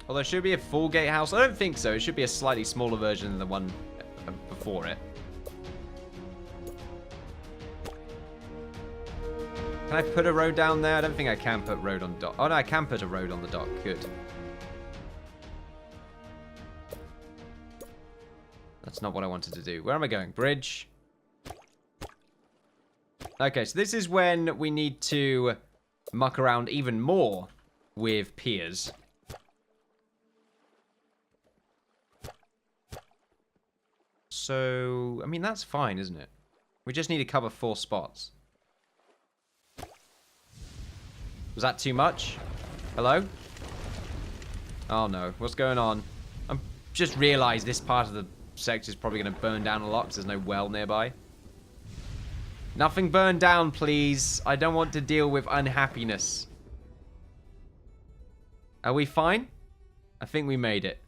Although it should be a full gatehouse. I don't think so. It should be a slightly smaller version than the one before it. Can I put a road down there? I don't think I can put road on dock. Oh, no, I can put a road on the dock. Good. That's not what I wanted to do. Where am I going? Bridge. Okay, so this is when we need to muck around even more with piers. So, I mean, that's fine, isn't it? We just need to cover 4 spots. Was that too much? Hello? Oh, no. What's going on? I'm just realized this part of the sector is probably going to burn down a lot because there's no well nearby. Nothing burn down, please. I don't want to deal with unhappiness. Are we fine? I think we made it.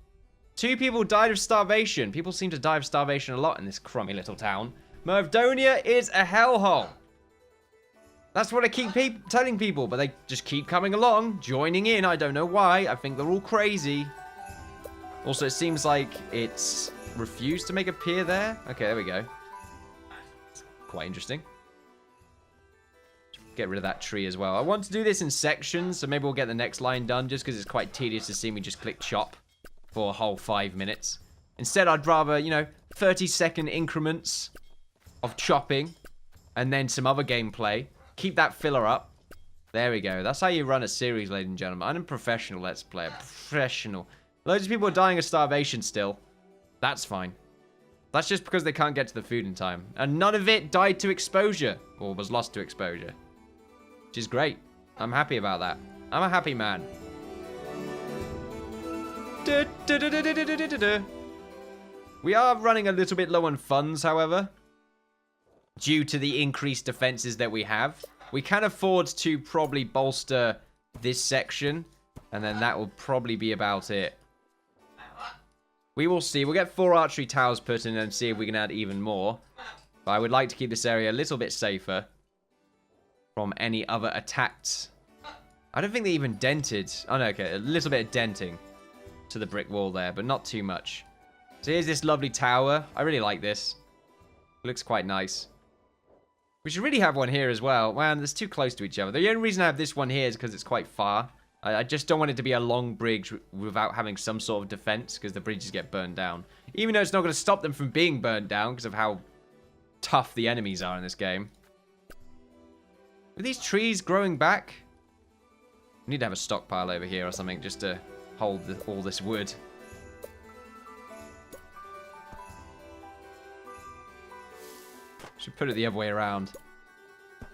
2 people died of starvation. People seem to die of starvation a lot in this crummy little town. Mervdonia is a hellhole. That's what I keep telling people, but they just keep coming along, joining in. I don't know why. I think they're all crazy. Also, it seems like it's refused to make a pier there. Okay, there we go. Quite interesting. Get rid of that tree as well. I want to do this in sections, so maybe we'll get the next line done, just because it's quite tedious to see me just click chop for a whole 5 minutes. Instead, I'd rather, you know, 30-second increments of chopping and then some other gameplay. Keep that filler up. There we go. That's how you run a series, ladies and gentlemen. I'm a professional Let's Player. Professional. Loads of people are dying of starvation still. That's fine. That's just because they can't get to the food in time. And none of it died to exposure. Or was lost to exposure. Which is great. I'm happy about that. I'm a happy man. We are running a little bit low on funds, however. Due to the increased defenses that we have. We can afford to probably bolster this section. And then that will probably be about it. We will see. We'll get 4 archery towers put in and see if we can add even more. But I would like to keep this area a little bit safer from any other attacks. I don't think they even dented. Oh, no, okay. A little bit of denting to the brick wall there, but not too much. So here's this lovely tower. I really like this. It looks quite nice. We should really have one here as well. Man, it's too close to each other. The only reason I have this one here is because it's quite far. I just don't want it to be a long bridge without having some sort of defense, because the bridges get burned down. Even though it's not going to stop them from being burned down because of how tough the enemies are in this game. Are these trees growing back? We need to have a stockpile over here or something just to hold all this wood. Should put it the other way around. I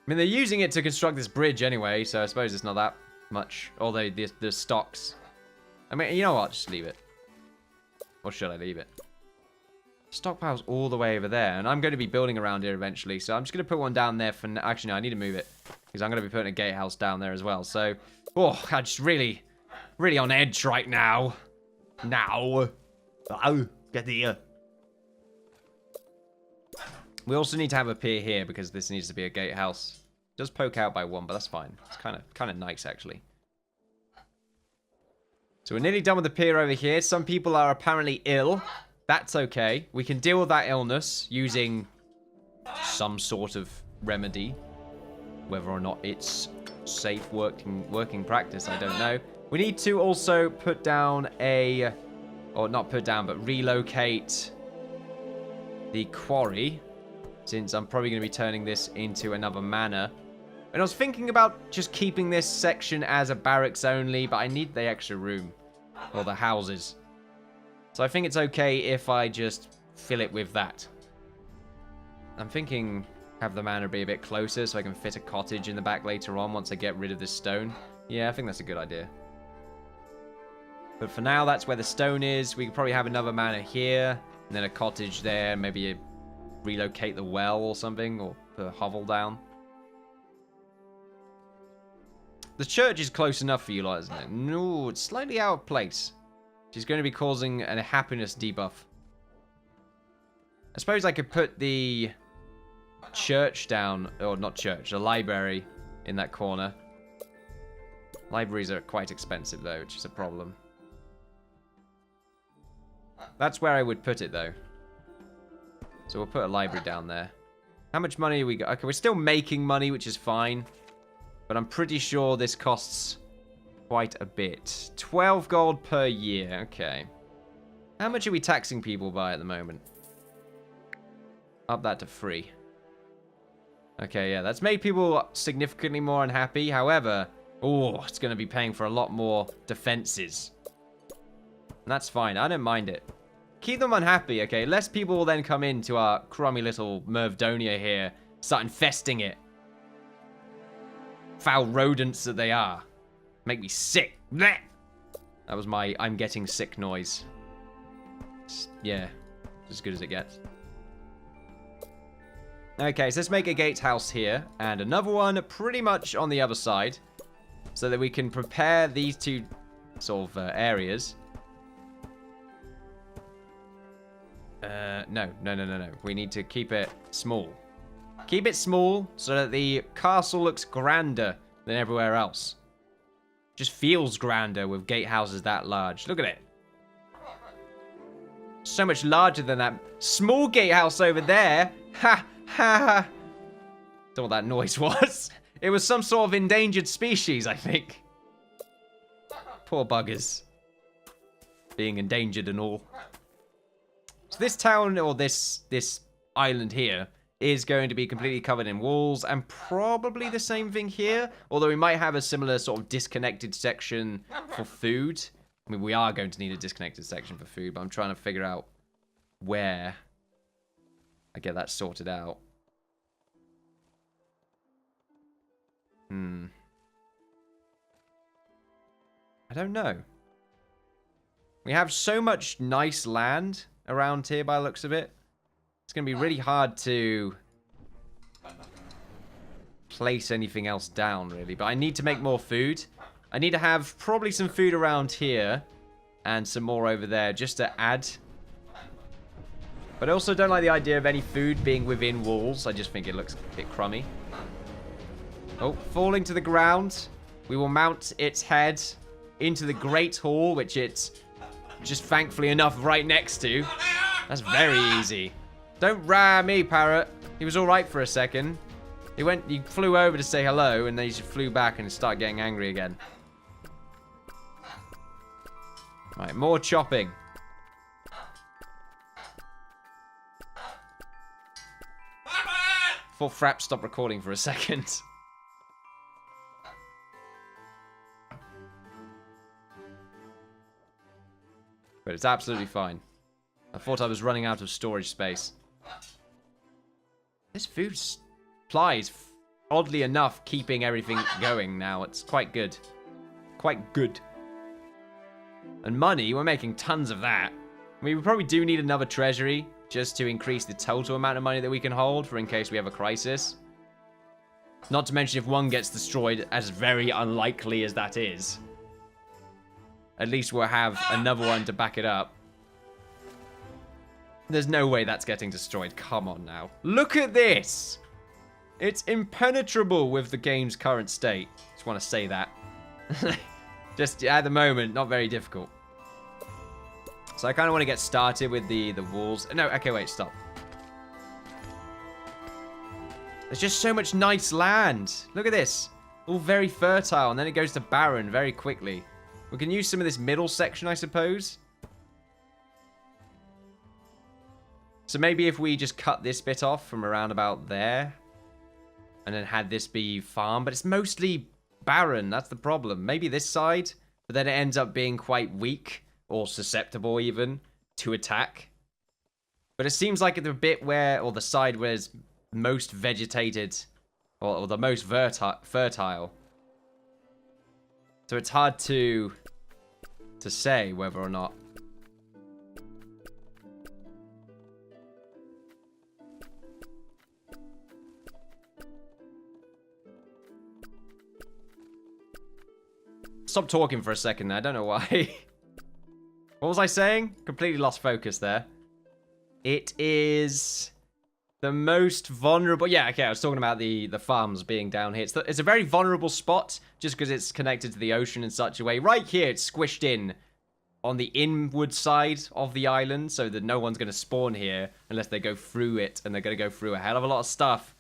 mean, they're using it to construct this bridge anyway, so I suppose it's not that much. Although the stocks. I mean, you know what? Just leave it. Or should I leave it? Stockpile's all the way over there, and I'm going to be building around here eventually, so I'm just going to put one down there for... Actually, no, I need to move it, because I'm going to be putting a gatehouse down there as well, so... Oh, I'm just really on edge right now. Now. Oh, get here. We also need to have a pier here, because this needs to be a gatehouse. It does poke out by 1, but that's fine. It's kind of nice, actually. So we're nearly done with the pier over here. Some people are apparently ill. That's okay. We can deal with that illness using some sort of remedy. Whether or not it's safe working practice, I don't know. We need to also put down a... Or not put down, but relocate the quarry. Since I'm probably going to be turning this into another manor. And I was thinking about just keeping this section as a barracks only, but I need the extra room. Or the houses. So I think it's okay if I just fill it with that. I'm thinking have the manor be a bit closer so I can fit a cottage in the back later on once I get rid of this stone. Yeah, I think that's a good idea. But for now, that's where the stone is. We could probably have another manor here. And then a cottage there. Maybe relocate the well or something. Or put a hovel down. The church is close enough for you lot, isn't it? No, it's slightly out of place. She's going to be causing a happiness debuff. I suppose I could put the church down. Or not church, a library in that corner. Libraries are quite expensive, though, which is a problem. That's where I would put it, though. So we'll put a library down there. How much money have we got? Okay, we're still making money, which is fine. But I'm pretty sure this costs quite a bit. 12 gold per year. Okay. How much are we taxing people by at the moment? Up that to 3. Okay, yeah, that's made people significantly more unhappy. However, oh, it's going to be paying for a lot more defenses. And that's fine. I don't mind it. Keep them unhappy, okay? Less people will then come into our crummy little Mervdonia here, start infesting it. Foul rodents that they are. Make me sick. Blech! That was my I'm getting sick noise. Yeah, as good as it gets. Okay, so let's make a gatehouse here, and another one pretty much on the other side, so that we can prepare these two sort of areas. No. We need to keep it small. Keep it small so that the castle looks grander than everywhere else. Just feels grander with gatehouses that large. Look at it. So much larger than that small gatehouse over there. Ha! Ha! That's what that noise was. It was some sort of endangered species, I think. Poor buggers. Being endangered and all. So this town, or this island here, is going to be completely covered in walls, and probably the same thing here, although we might have a similar sort of disconnected section for food. I mean, we are going to need a disconnected section for food, but I'm trying to figure out where I get that sorted out. I don't know. We have so much nice land around here by the looks of it. It's going to be really hard to place anything else down, really. But I need to make more food. I need to have probably some food around here and some more over there just to add. But I also don't like the idea of any food being within walls. I just think it looks a bit crummy. Oh, falling to the ground. We will mount its head into the Great Hall, which it's just thankfully enough right next to. That's very easy. Don't ram me, parrot. He was alright for a second. He flew over to say hello, and then he just flew back and started getting angry again. Right, more chopping. Thought Frapp stopped recording for a second. But it's absolutely fine. I thought I was running out of storage space. This food supply is, oddly enough, keeping everything going now. It's quite good. Quite good. And money, we're making tons of that. I mean, we probably do need another treasury just to increase the total amount of money that we can hold for in case we have a crisis. Not to mention if one gets destroyed, as very unlikely as that is. At least we'll have another one to back it up. There's no way that's getting destroyed. Come on now. Look at this! It's impenetrable with the game's current state. Just want to say that. Just at the moment, not very difficult. So I kind of want to get started with the walls. No, okay, wait, stop. There's just so much nice land. Look at this. All very fertile, and then it goes to barren very quickly. We can use some of this middle section, I suppose. So maybe if we just cut this bit off from around about there, and then had this be farm, but it's mostly barren. That's the problem. Maybe this side, but then it ends up being quite weak, or susceptible even, to attack. But it seems like the bit where, or the side where it's most vegetated, or the most fertile. So it's hard to say whether or not. Stop talking for a second there. I don't know why. What was I saying? Completely lost focus there. It is The most vulnerable... Yeah, okay, I was talking about the farms being down here. It's a very vulnerable spot, just because it's connected to the ocean in such a way. Right here, it's squished in on the inward side of the island, so that no one's going to spawn here unless they go through it, and they're going to go through a hell of a lot of stuff.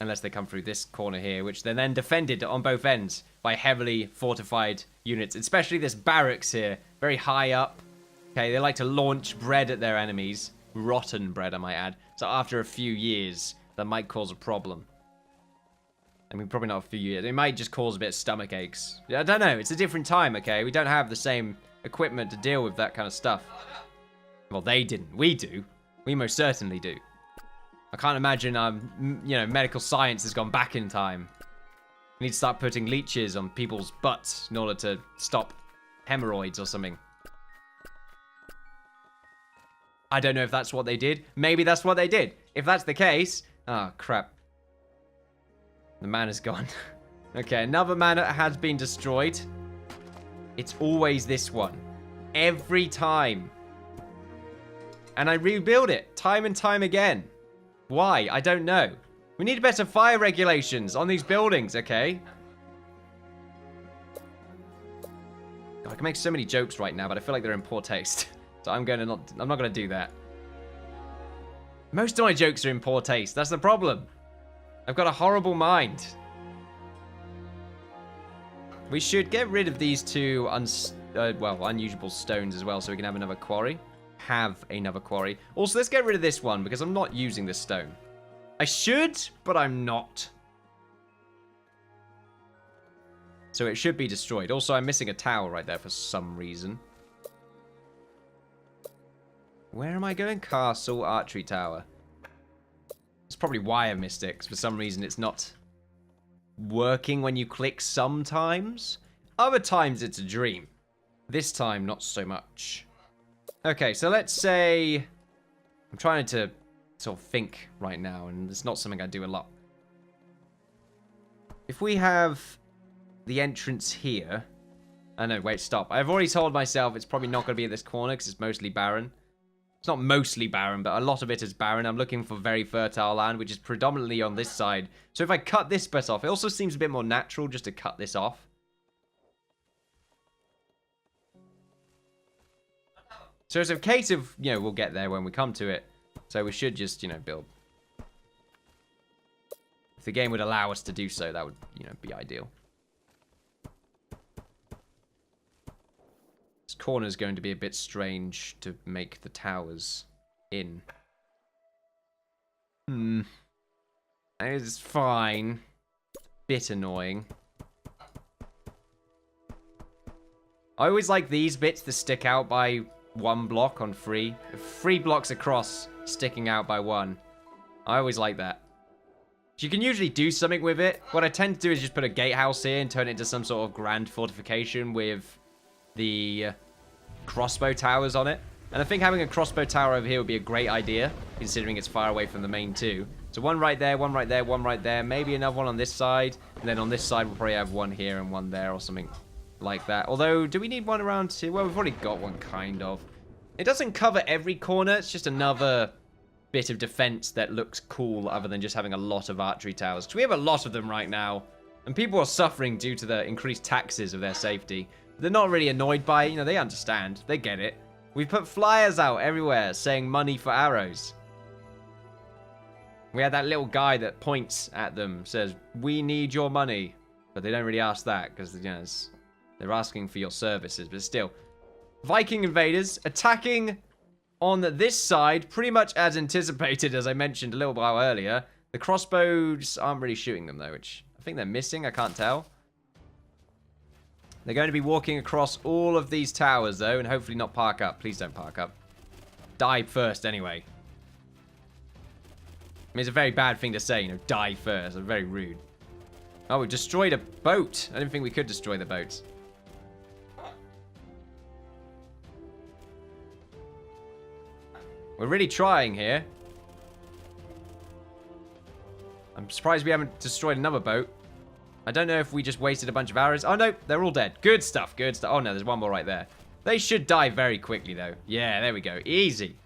Unless they come through this corner here, which they're then defended on both ends by heavily fortified units, especially this barracks here, very high up. Okay, they like to launch bread at their enemies. Rotten bread, I might add. So after a few years, that might cause a problem. I mean, probably not a few years. It might just cause a bit of stomach aches. I don't know. It's a different time, okay? We don't have the same equipment to deal with that kind of stuff. Well, they didn't. We do. We most certainly do. I can't imagine, you know, medical science has gone back in time. We need to start putting leeches on people's butts in order to stop hemorrhoids or something. I don't know if that's what they did. Maybe that's what they did. If that's the case... Oh, crap. The mana's gone. Okay, another manor has been destroyed. It's always this one. Every time. And I rebuild it time and time again. Why? I don't know. We need better fire regulations on these buildings, okay? God, I can make so many jokes right now, but I feel like they're in poor taste. So I'm not gonna do that. Most of my jokes are in poor taste. That's the problem. I've got a horrible mind. We should get rid of these two unusable stones as well, so we can have another quarry. Also, let's get rid of this one because I'm not using this stone. I should, but I'm not. So it should be destroyed. Also, I'm missing a tower right there for some reason. Where am I going? Castle, archery tower. It's probably why I missed it, 'cause for some reason it's not working when you click sometimes. Other times it's a dream. This time, not so much. Okay, so let's say... I'm trying to sort of think right now, and it's not something I do a lot. If we have the entrance here... Oh no, wait, stop. I've already told myself it's probably not going to be at this corner, because it's mostly barren. It's not mostly barren, but a lot of it is barren. I'm looking for very fertile land, which is predominantly on this side. So if I cut this bit off, it also seems a bit more natural just to cut this off. So it's a case of, you know, we'll get there when we come to it. So we should just, you know, build. If the game would allow us to do so, that would, you know, be ideal. This corner is going to be a bit strange to make the towers in. It's fine. Bit annoying. I always like these bits to stick out by one block on 3. 3 blocks across, sticking out by 1. I always like that. You can usually do something with it. What I tend to do is just put a gatehouse here and turn it into some sort of grand fortification with the crossbow towers on it. And I think having a crossbow tower over here would be a great idea, considering it's far away from the main 2. So one right there, one right there, one right there. Maybe another one on this side. And then on this side, we'll probably have one here and one there or something like that. Although, do we need one around here? Well, we've already got one, kind of. It doesn't cover every corner. It's just another bit of defense that looks cool other than just having a lot of archery towers. Because we have a lot of them right now. And people are suffering due to the increased taxes of their safety. They're not really annoyed by it. You know, they understand. They get it. We've put flyers out everywhere saying money for arrows. We had that little guy that points at them, says, "We need your money." But they don't really ask that because, you know, they're asking for your services. But still, Viking invaders attacking on this side, pretty much as anticipated, as I mentioned a little while earlier. The crossbows aren't really shooting them, though, which I think they're missing. I can't tell. They're going to be walking across all of these towers, though, and hopefully not park up. Please don't park up. Die first, anyway. I mean, it's a very bad thing to say, you know, die first. It's very rude. Oh, we destroyed a boat. I didn't think we could destroy the boats. We're really trying here. I'm surprised we haven't destroyed another boat. I don't know if we just wasted a bunch of arrows. Oh, no, they're all dead. Good stuff, good stuff. Oh, no, there's one more right there. They should die very quickly, though. Yeah, there we go. Easy.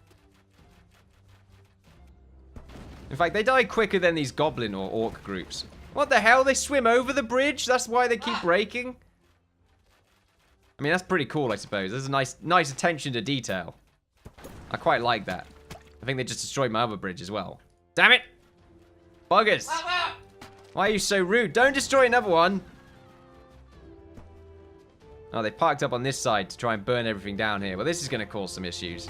In fact, they die quicker than these goblin or orc groups. What the hell? They swim over the bridge? That's why they keep breaking? I mean, that's pretty cool, I suppose. There's a nice attention to detail. I quite like that. I think they just destroyed my other bridge as well. Damn it! Buggers! Why are you so rude? Don't destroy another one! Oh, they parked up on this side to try and burn everything down here. Well, this is going to cause some issues.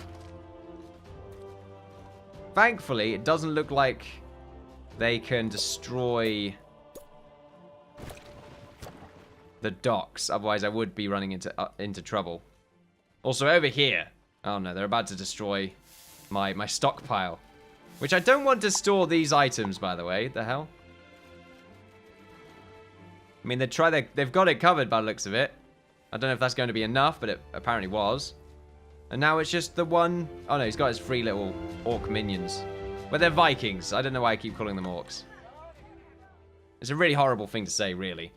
Thankfully, it doesn't look like they can destroy the docks. Otherwise, I would be running into trouble. Also, over here. Oh, no. They're about to destroy my stockpile. Which I don't want to store these items, by the way. The hell? I mean, they've got it covered by the looks of it. I don't know if that's going to be enough, but it apparently was. And now it's just the one... Oh, no. He's got his 3 little orc minions. But they're Vikings. I don't know why I keep calling them orcs. It's a really horrible thing to say, really.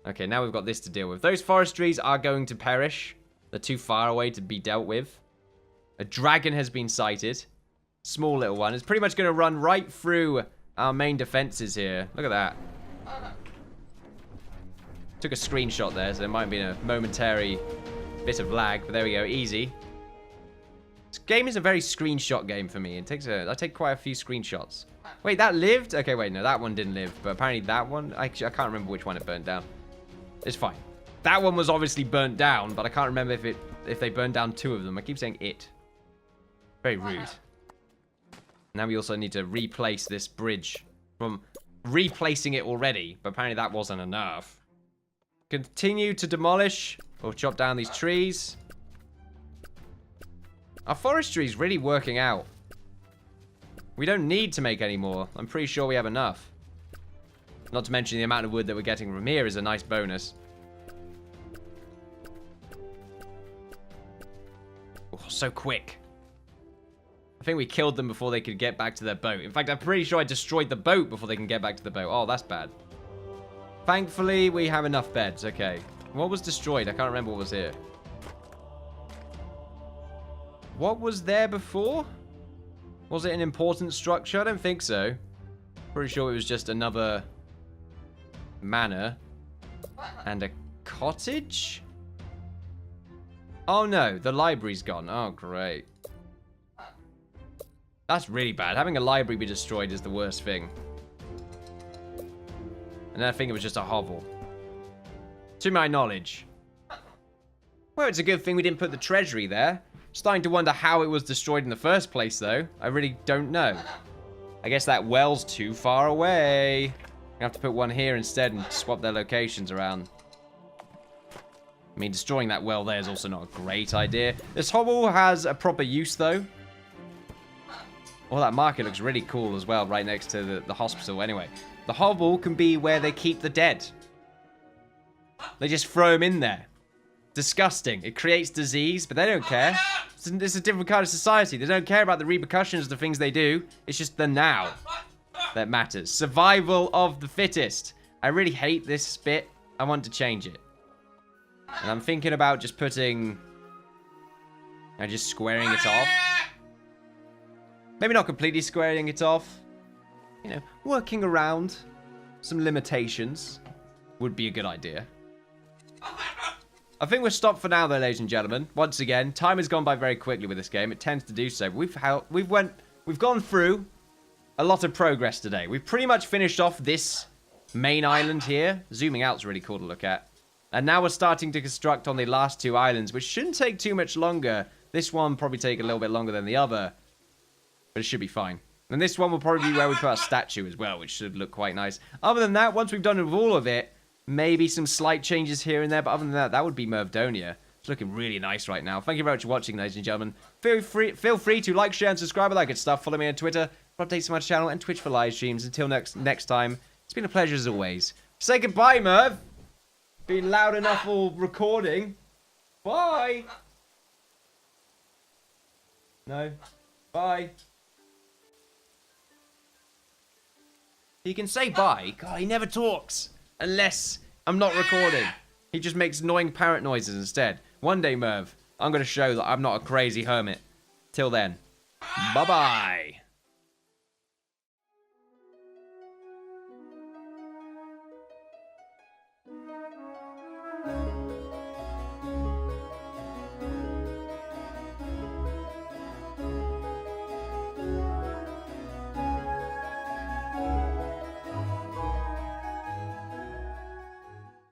Okay, now we've got this to deal with. Those forest trees are going to perish. They're too far away to be dealt with. A dragon has been sighted. Small little one. It's pretty much going to run right through our main defenses here. Look at that. Took a screenshot there, so there might be a momentary bit of lag. But there we go. Easy. This game is a very screenshot game for me. I take quite a few screenshots. Wait, that lived? Okay, wait, no, that one didn't live. But apparently that one... Actually, I can't remember which one it burnt down. It's fine. That one was obviously burnt down, but I can't remember if they burned down 2 of them. I keep saying it. Very rude. Now we also need to replace this bridge from replacing it already, but apparently that wasn't enough. Continue to demolish or chop down these trees. Our forestry is really working out. We don't need to make any more. I'm pretty sure we have enough. Not to mention the amount of wood that we're getting from here is a nice bonus. Oh, so quick. I think we killed them before they could get back to their boat. In fact, I'm pretty sure I destroyed the boat before they can get back to the boat. Oh, that's bad. Thankfully, we have enough beds. Okay. What was destroyed? I can't remember what was here. What was there before? Was it an important structure? I don't think so. Pretty sure it was just another manor. And a cottage? Oh no, the library's gone. Oh, great. That's really bad. Having a library be destroyed is the worst thing. And I think it was just a hovel. To my knowledge. Well, it's a good thing we didn't put the treasury there. Starting to wonder how it was destroyed in the first place, though. I really don't know. I guess that well's too far away. I have to put one here instead and swap their locations around. I mean, destroying that well there is also not a great idea. This hovel has a proper use, though. Oh, that market looks really cool as well, right next to the hospital. Anyway, the hovel can be where they keep the dead. They just throw them in there. Disgusting. It creates disease, but they don't care. It's a different kind of society. They don't care about the repercussions of the things they do. It's just the now that matters. Survival of the fittest. I really hate this bit. I want to change it. And I'm thinking about just putting... just squaring it off. Maybe not completely squaring it off. You know, working around some limitations would be a good idea. I think we're stopped for now, though, ladies and gentlemen. Once again, time has gone by very quickly with this game. It tends to do so. We've gone through a lot of progress today. We've pretty much finished off this main island here. Zooming out is really cool to look at. And now we're starting to construct on the last 2 islands, which shouldn't take too much longer. This one probably take a little bit longer than the other, but it should be fine. And this one will probably be where we put our statue as well, which should look quite nice. Other than that, once we've done with all of it, maybe some slight changes here and there, but other than that, that would be Mervdonia. It's looking really nice right now. Thank you very much for watching, ladies and gentlemen. Feel free to like, share, and subscribe, all that good stuff. Follow me on Twitter for updates on my channel and Twitch for live streams. Until next time, it's been a pleasure as always. Say goodbye, Merv. Been loud enough all recording. Bye. No. Bye. He can say bye. God, he never talks. Unless I'm not recording. He just makes annoying parrot noises instead. One day, Merv, I'm going to show that I'm not a crazy hermit. Till then, bye-bye.